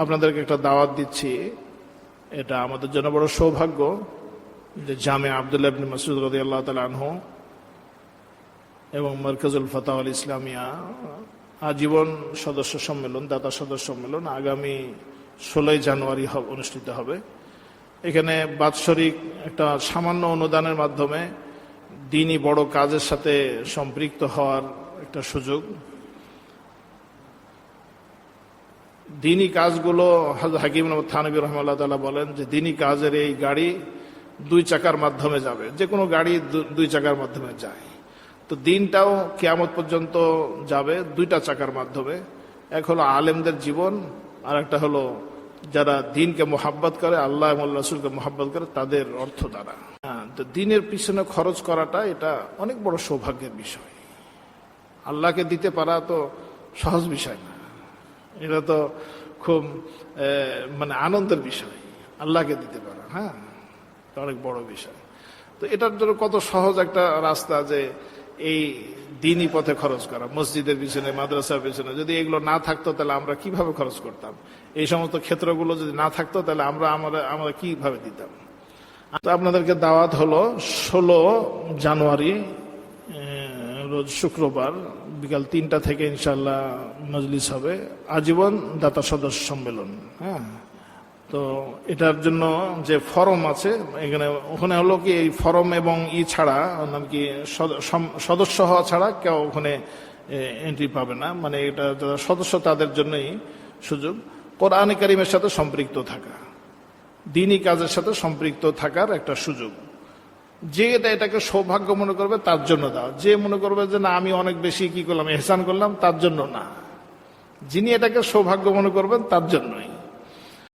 আপনাদেরকে একটা দাওয়াত দিচ্ছি। এটা আমাদের জন্য বড় সৌভাগ্য যে জামে আব্দুল্লাহ ইবনে মাসউদ রাদিয়াল্লাহু তাআলা আনহু এবং মারকাজুল ফাতাওয়া আল ইসলামিয়া আজীবন সদস্য সম্মেলন, দাতা সদস্য সম্মেলন আগামী 16 জানুয়ারি অনুষ্ঠিত হবে। এখানে বাৎসরিক একটা সামান্য অনুদানের মাধ্যমে দ্বীনি বড় কাজের সাথে সম্পৃক্ত হওয়ার একটা সুযোগ। দ্বীনি কাজগুলো হযরত হাকিম থানভী রাহিমাহুল্লাহ তাআলা বলেন যে দ্বীনি কাজের এই গাড়ি 2 চাকার মাধ্যমে যাবে, যে কোনো গাড়ি 2 চাকার মাধ্যমে যায়। তো দিনটাও কিয়ামত পর্যন্ত যাবে 2টা চাকার মাধ্যমে। এক হলো আলেমদের জীবন, আর একটা হলো যারা দ্বীনকে মোহাব্বত করে, আল্লাহ এবং রাসূলকে মোহাব্বত করে, তাদের অর্থ দ্বারা। তো দ্বীনের পিছনে খরচ করাটা এটা অনেক বড় সৌভাগ্যের বিষয়। আল্লাহকে দিতে পারা তো সহজ বিষয় না, এটা তো খুব আনন্দের বিষয়। আল্লাহকে দিতে পারা, অনেক বড় বিষয়। তো এটার জন্য কত সহজ একটা রাস্তা যে এই দ্বীনি পথে খরচ করা, মসজিদের পিছনে, মাদ্রাসার পিছনে। যদি এগুলো না থাকতো তাহলে আমরা কিভাবে খরচ করতাম? এই সমস্ত ক্ষেত্রগুলো যদি না থাকতো তাহলে আমরা কিভাবে দিতাম? তো আপনাদেরকে দাওয়াত হলো 16 জানুয়ারি রোজ শুক্রবার বিকাল 3টা থেকে ইনশাআল্লাহ মজলিস হবে, আজীবন দাতা সদস্য সম্মেলন। তো এটার জন্য যে ফরম আছে ওখানে হলো কি, এই ফরম এবং ছাড়া কি সদস্য হওয়া ছাড়া কেউ ওখানে এন্ট্রি পাবে না। এটা যারা সদস্য তাদের জন্যই সুযোগ। কোরআন কারীমের সাথে সম্পৃক্ত থাকা, দ্বীনি কাজের সাথে সম্পৃক্ত থাকার একটা সুযোগ। যে এটাকে সৌভাগ্য মনে করবে তার জন্য দাও। যে মনে করবে যে না আমি অনেক বেশি কি করলাম, ইহসান করলাম, তার জন্য না। যিনি এটাকে সৌভাগ্য মনে করবেন তার জন্যই।